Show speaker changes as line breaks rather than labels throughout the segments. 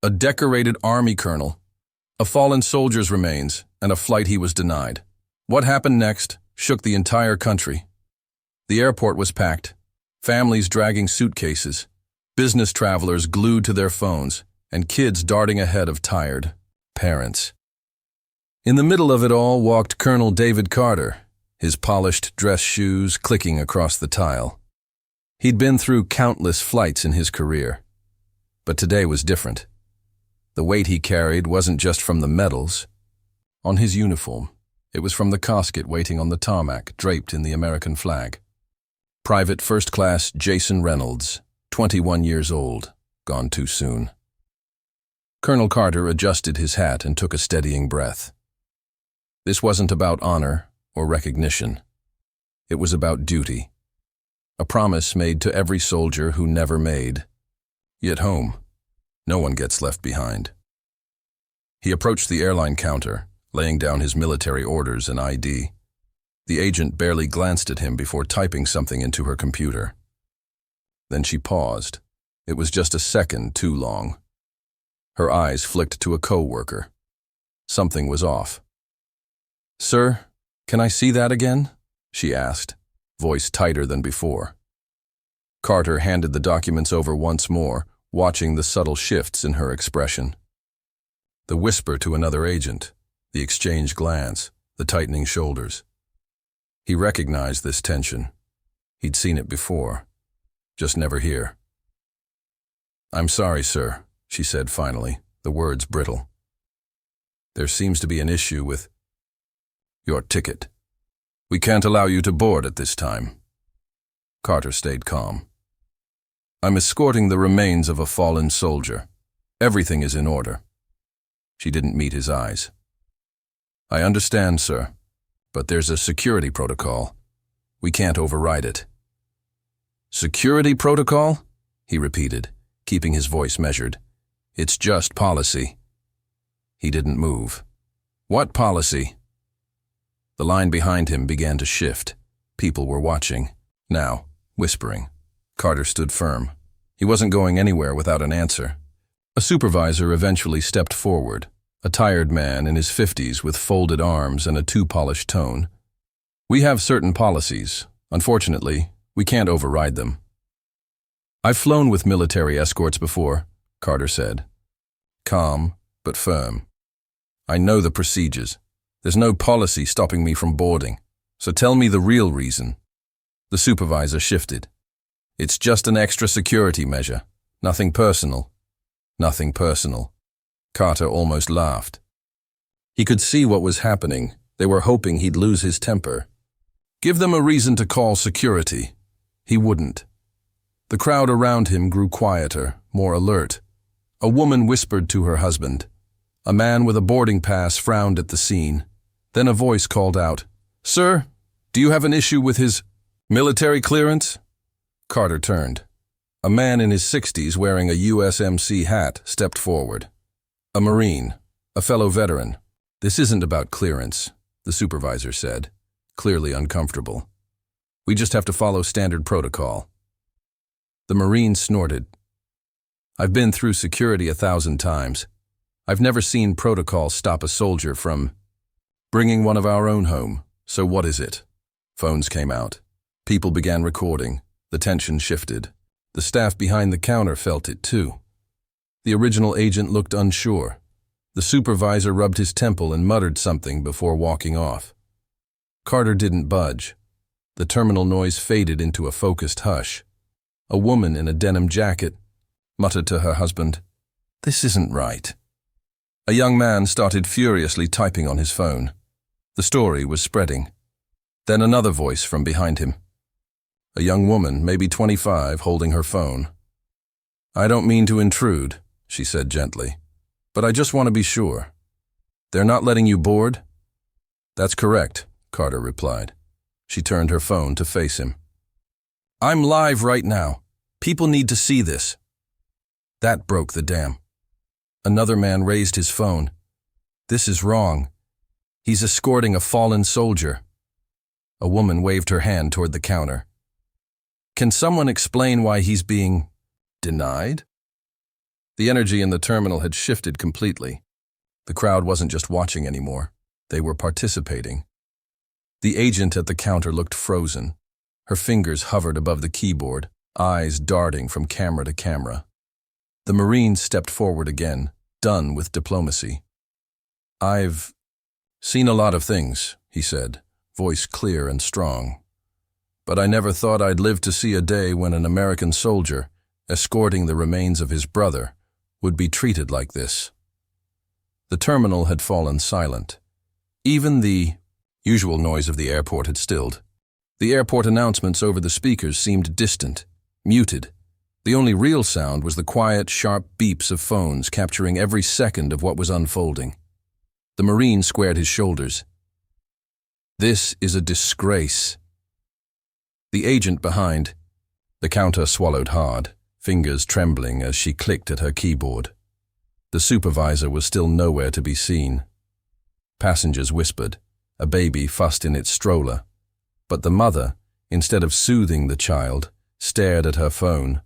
A decorated army colonel, a fallen soldier's remains, and a flight he was denied. What happened next shook the entire country. The airport was packed, families dragging suitcases, business travelers glued to their phones, and kids darting ahead of tired parents. In the middle of it all walked Colonel David Carter, his polished dress shoes clicking across the tile. He'd been through countless flights in his career, but today was different. The weight he carried wasn't just from the medals on his uniform. It was from the casket waiting on the tarmac, draped in the American flag. Private First Class Jason Reynolds, 21 years old, gone too soon. Colonel Carter adjusted his hat and took a steadying breath. This wasn't about honor or recognition. It was about duty. A promise made to every soldier who never made. Yet home, no one gets left behind. He approached the airline counter, laying down his military orders and ID. The agent barely glanced at him before typing something into her computer. Then she paused. It was just a second too long. Her eyes flicked to a co-worker. Something was off. "Sir, can I see that again?" she asked, voice tighter than before. Carter handed the documents over once more, watching the subtle shifts in her expression. The whisper to another agent, the exchanged glance, the tightening shoulders. He recognized this tension. He'd seen it before, just never here. "I'm sorry, sir," she said finally, the words brittle. "There seems to be an issue with your ticket. We can't allow you to board at this time." Carter stayed calm. "I'm escorting the remains of a fallen soldier. Everything is in order." She didn't meet his eyes. "I understand, sir, but there's a security protocol. We can't override it." "Security protocol?" he repeated, keeping his voice measured. "It's just policy." He didn't move. "What policy?" The line behind him began to shift. People were watching, now whispering. Carter stood firm. He wasn't going anywhere without an answer. A supervisor eventually stepped forward, a tired man in his 50s with folded arms and a too-polished tone. "We have certain policies. Unfortunately, we can't override them." "I've flown with military escorts before," Carter said. Calm, but firm. "I know the procedures. There's no policy stopping me from boarding. So tell me the real reason." The supervisor shifted. "It's just an extra security measure. Nothing personal." "Nothing personal." Carter almost laughed. He could see what was happening. They were hoping he'd lose his temper. "Give them a reason to call security." He wouldn't. The crowd around him grew quieter, more alert. A woman whispered to her husband. A man with a boarding pass frowned at the scene. Then a voice called out, "Sir, do you have an issue with his military clearance?" Carter turned. A man in his 60s wearing a USMC hat stepped forward. A Marine, a fellow veteran. "This isn't about clearance," the supervisor said, clearly uncomfortable. "We just have to follow standard protocol." The Marine snorted. "I've been through security 1,000 times. I've never seen protocol stop a soldier from bringing one of our own home. So what is it?" Phones came out. People began recording. The tension shifted. The staff behind the counter felt it too. The original agent looked unsure. The supervisor rubbed his temple and muttered something before walking off. Carter didn't budge. The terminal noise faded into a focused hush. A woman in a denim jacket muttered to her husband, "This isn't right." A young man started furiously typing on his phone. The story was spreading. Then another voice from behind him. A young woman, maybe 25, holding her phone. "I don't mean to intrude," she said gently, "but I just want to be sure. They're not letting you board?" "That's correct," Carter replied. She turned her phone to face him. "I'm live right now. People need to see this." That broke the dam. Another man raised his phone. "This is wrong. He's escorting a fallen soldier." A woman waved her hand toward the counter. "Can someone explain why he's being denied?" The energy in the terminal had shifted completely. The crowd wasn't just watching anymore. They were participating. The agent at the counter looked frozen. Her fingers hovered above the keyboard, eyes darting from camera to camera. The Marine stepped forward again, done with diplomacy. "I've seen a lot of things," he said, voice clear and strong. "But I never thought I'd live to see a day when an American soldier, escorting the remains of his brother, would be treated like this." The terminal had fallen silent. Even the usual noise of the airport had stilled. The airport announcements over the speakers seemed distant, muted. The only real sound was the quiet, sharp beeps of phones capturing every second of what was unfolding. The Marine squared his shoulders. "This is a disgrace." The agent behind, the counter swallowed hard, fingers trembling as she clicked at her keyboard. The supervisor was still nowhere to be seen. Passengers whispered. A baby fussed in its stroller. But the mother, instead of soothing the child, stared at her phone,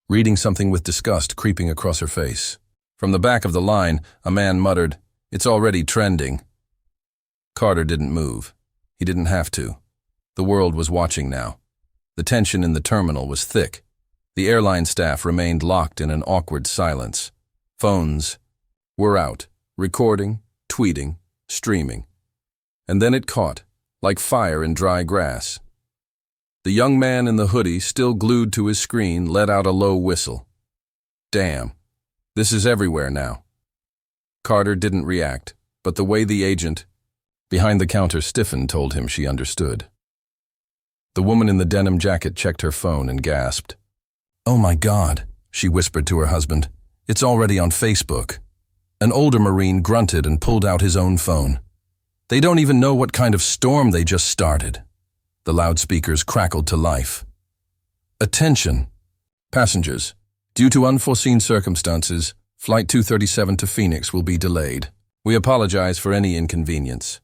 reading something with disgust creeping across her face. From the back of the line, a man muttered, "It's already trending." Carter didn't move. He didn't have to. The world was watching now. The tension in the terminal was thick. The airline staff remained locked in an awkward silence. Phones were out, recording, tweeting, streaming. And then it caught, like fire in dry grass. The young man in the hoodie, still glued to his screen, let out a low whistle. "Damn, this is everywhere now." Carter didn't react, but the way the agent behind the counter stiffened told him she understood. The woman in the denim jacket checked her phone and gasped. "Oh my God," she whispered to her husband. "It's already on Facebook." An older Marine grunted and pulled out his own phone. "They don't even know what kind of storm they just started." The loudspeakers crackled to life. "Attention! Passengers, due to unforeseen circumstances, Flight 237 to Phoenix will be delayed. We apologize for any inconvenience."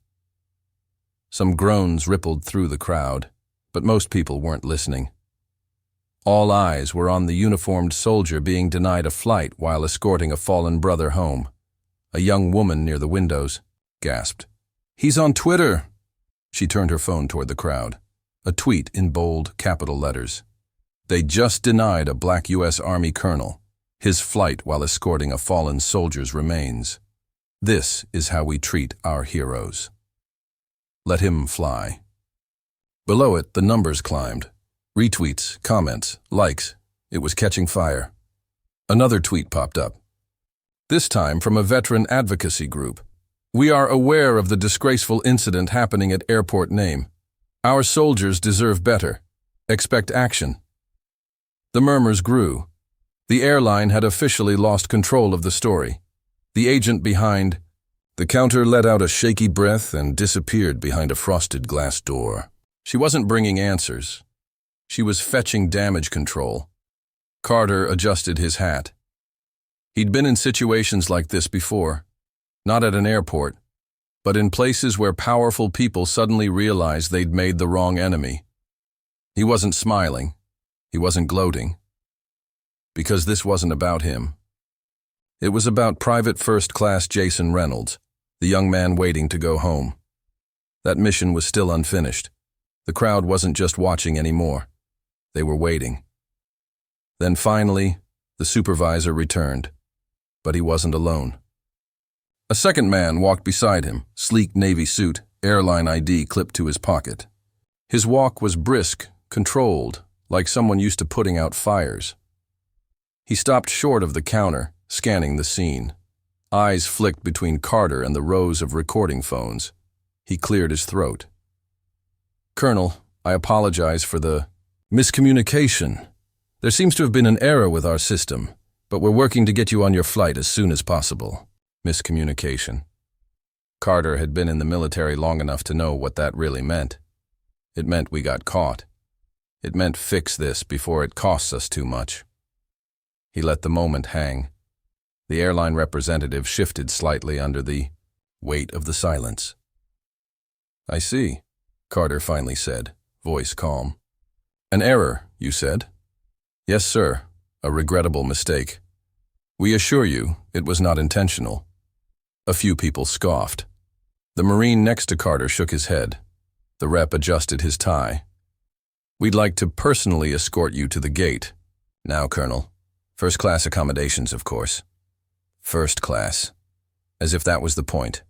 Some groans rippled through the crowd, but most people weren't listening. All eyes were on the uniformed soldier being denied a flight while escorting a fallen brother home. A young woman near the windows gasped. "He's on Twitter." She turned her phone toward the crowd. A tweet in bold, capital letters. "They just denied a black U.S. Army colonel his flight while escorting a fallen soldier's remains. This is how we treat our heroes. Let him fly." Below it, the numbers climbed. Retweets, comments, likes. It was catching fire. Another tweet popped up. This time from a veteran advocacy group. "We are aware of the disgraceful incident happening at Airport Name. Our soldiers deserve better. Expect action." The murmurs grew. The airline had officially lost control of the story. The agent behind the counter let out a shaky breath and disappeared behind a frosted glass door. She wasn't bringing answers. She was fetching damage control. Carter adjusted his hat. He'd been in situations like this before, not at an airport, but in places where powerful people suddenly realized they'd made the wrong enemy. He wasn't smiling. He wasn't gloating. Because this wasn't about him. It was about Private First Class Jason Reynolds, the young man waiting to go home. That mission was still unfinished. The crowd wasn't just watching anymore. They were waiting. Then finally, the supervisor returned. But he wasn't alone. A second man walked beside him, sleek navy suit, airline ID clipped to his pocket. His walk was brisk, controlled, like someone used to putting out fires. He stopped short of the counter, scanning the scene. Eyes flicked between Carter and the rows of recording phones. He cleared his throat. "Colonel, I apologize for the miscommunication. There seems to have been an error with our system, but we're working to get you on your flight as soon as possible." Miscommunication. Carter had been in the military long enough to know what that really meant. It meant we got caught. It meant fix this before it costs us too much. He let the moment hang. The airline representative shifted slightly under the weight of the silence. "I see," Carter finally said, voice calm. "An error, you said?" "Yes, sir. A regrettable mistake. We assure you, it was not intentional. A few people scoffed. The Marine next to Carter shook his head. The rep adjusted his tie. We'd like to personally escort you to the gate. Now, Colonel. First-class accommodations, of course. First class. As if that was the point.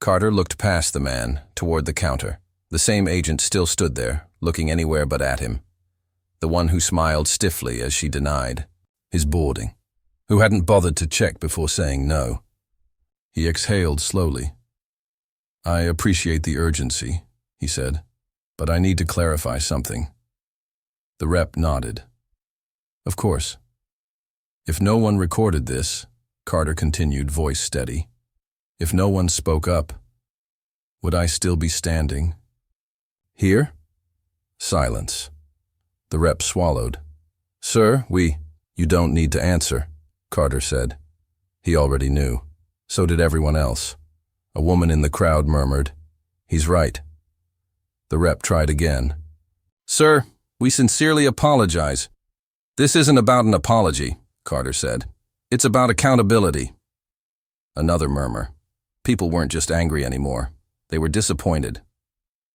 Carter looked past the man, toward the counter. The same agent still stood there, looking anywhere but at him. The one who smiled stiffly as she denied his boarding, who hadn't bothered to check before saying no. He exhaled slowly. I appreciate the urgency, he said, but I need to clarify something. The rep nodded. Of course. If no one recorded this, Carter continued, voice steady, if no one spoke up, would I still be standing? Here? Silence. The rep swallowed. Sir, you don't need to answer, Carter said. He already knew. So did everyone else. A woman in the crowd murmured, he's right. The rep tried again. Sir, we sincerely apologize. This isn't about an apology, Carter said. It's about accountability. Another murmur. People weren't just angry anymore. They were disappointed.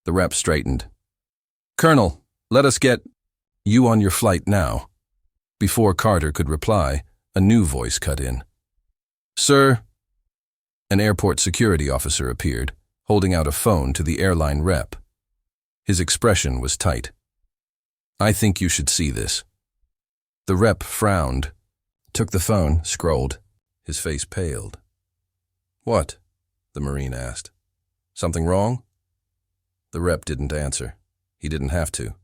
The rep straightened. Colonel, let us get you on your flight now. Before Carter could reply, a new voice cut in. Sir, an airport security officer appeared, holding out a phone to the airline rep. His expression was tight. I think you should see this. The rep frowned, took the phone, scrolled. His face paled. What? The Marine asked. Something wrong? The rep didn't answer. He didn't have to.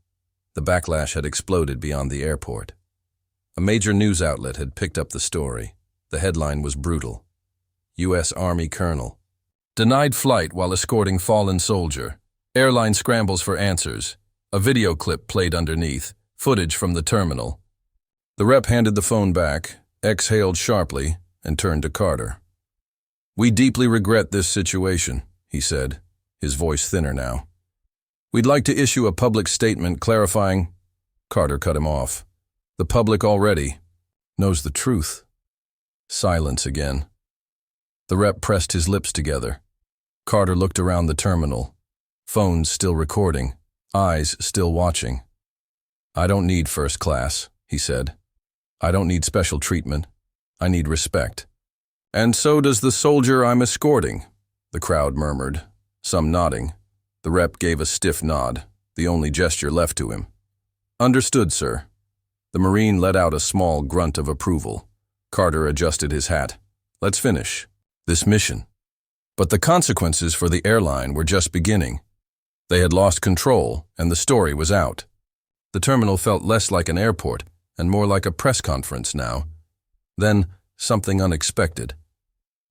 The backlash had exploded beyond the airport. A major news outlet had picked up the story. The headline was brutal. U.S. Army Colonel. Denied flight while escorting fallen soldier. Airline scrambles for answers. A video clip played underneath. Footage from the terminal. The rep handed the phone back, exhaled sharply, and turned to Carter. We deeply regret this situation, he said, his voice thinner now. We'd like to issue a public statement clarifying. Carter cut him off. The public already knows the truth. Silence again. The rep pressed his lips together. Carter looked around the terminal. Phones still recording, eyes still watching. I don't need first class, he said. I don't need special treatment. I need respect. And so does the soldier I'm escorting, the crowd murmured, some nodding. The rep gave a stiff nod, the only gesture left to him. Understood, sir. The Marine let out a small grunt of approval. Carter adjusted his hat. Let's finish this mission. But the consequences for the airline were just beginning. They had lost control, and the story was out. The terminal felt less like an airport and more like a press conference now. Then, something unexpected.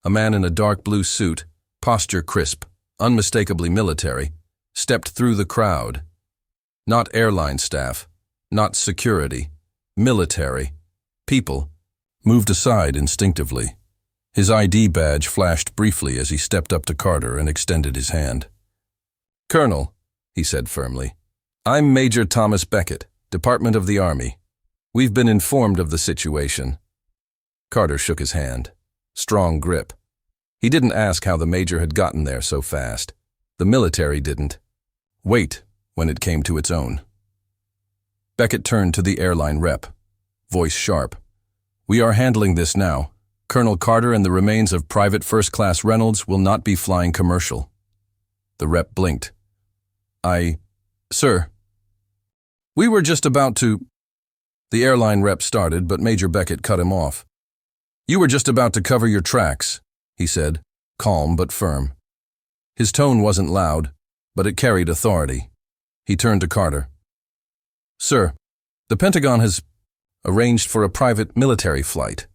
A man in a dark blue suit, posture crisp, unmistakably military, stepped through the crowd. Not airline staff, not security, military, people, moved aside instinctively. His ID badge flashed briefly as he stepped up to Carter and extended his hand. Colonel, he said firmly, I'm Major Thomas Beckett, Department of the Army. We've been informed of the situation. Carter shook his hand. Strong grip. He didn't ask how the major had gotten there so fast. The military didn't wait when it came to its own. Beckett turned to the airline rep, voice sharp. We are handling this now. Colonel Carter and the remains of Private First Class Reynolds will not be flying commercial. The rep blinked. Sir. We were just about to. The airline rep started, but Major Beckett cut him off. You were just about to cover your tracks, he said, calm but firm. His tone wasn't loud, but it carried authority. He turned to Carter. Sir, the Pentagon has arranged for a private military flight.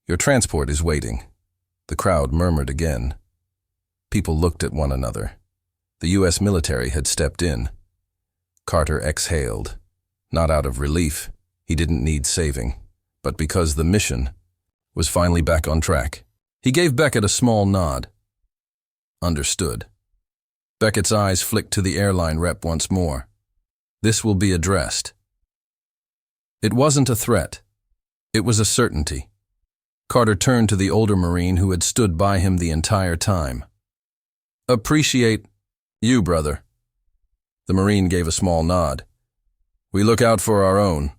Your transport is waiting. The crowd murmured again. People looked at one another. The U.S. military had stepped in. Carter exhaled, not out of relief. He didn't need saving, but because the mission was finally back on track. He gave Beckett a small nod. Understood. Beckett's eyes flicked to the airline rep once more. This will be addressed. It wasn't a threat. It was a certainty. Carter turned to the older Marine who had stood by him the entire time. "Appreciate you, brother." The Marine gave a small nod. "We look out for our own."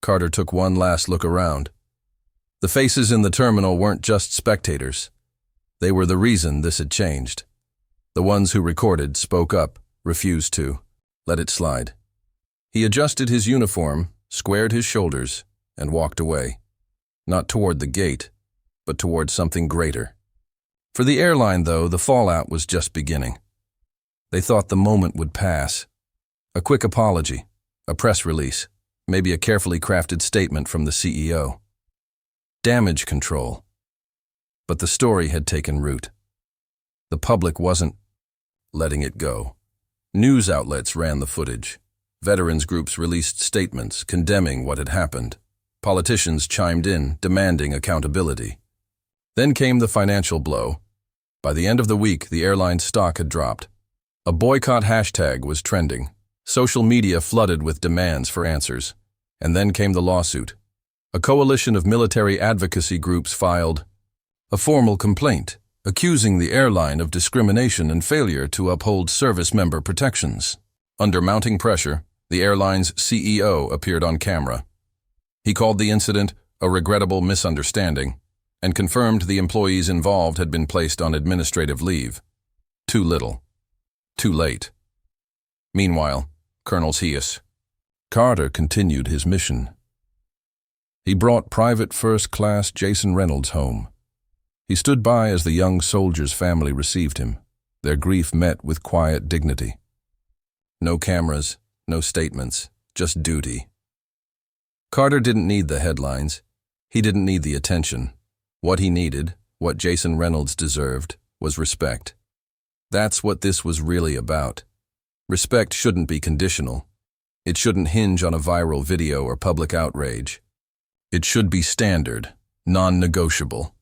Carter took one last look around. The faces in the terminal weren't just spectators. They were the reason this had changed. The ones who recorded spoke up, refused to let it slide. He adjusted his uniform, squared his shoulders, and walked away. Not toward the gate, but toward something greater. For the airline, though, the fallout was just beginning. They thought the moment would pass. A quick apology, a press release, maybe a carefully crafted statement from the CEO. Damage control. But the story had taken root. The public wasn't letting it go. News outlets ran the footage. Veterans groups released statements condemning what had happened. Politicians chimed in, demanding accountability. Then came the financial blow. By the end of the week, the airline's stock had dropped. A boycott hashtag was trending. Social media flooded with demands for answers. And then came the lawsuit. A coalition of military advocacy groups filed a formal complaint, accusing the airline of discrimination and failure to uphold service member protections. Under mounting pressure, the airline's CEO appeared on camera. He called the incident a regrettable misunderstanding and confirmed the employees involved had been placed on administrative leave. Too little. Too late. Meanwhile, Colonel Hias. Carter continued his mission. He brought Private First Class Jason Reynolds home. He stood by as the young soldier's family received him, their grief met with quiet dignity. No cameras, no statements, just duty. Carter didn't need the headlines. He didn't need the attention. What he needed, what Jason Reynolds deserved, was respect. That's what this was really about. Respect shouldn't be conditional. It shouldn't hinge on a viral video or public outrage. It should be standard, non-negotiable.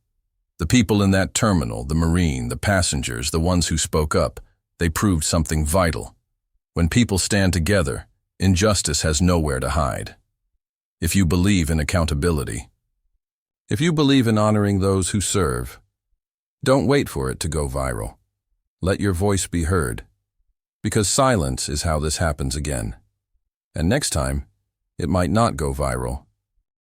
The people in that terminal, the Marine, the passengers, the ones who spoke up, they proved something vital. When people stand together, injustice has nowhere to hide. If you believe in accountability, if you believe in honoring those who serve, don't wait for it to go viral. Let your voice be heard. Because silence is how this happens again. And next time, it might not go viral.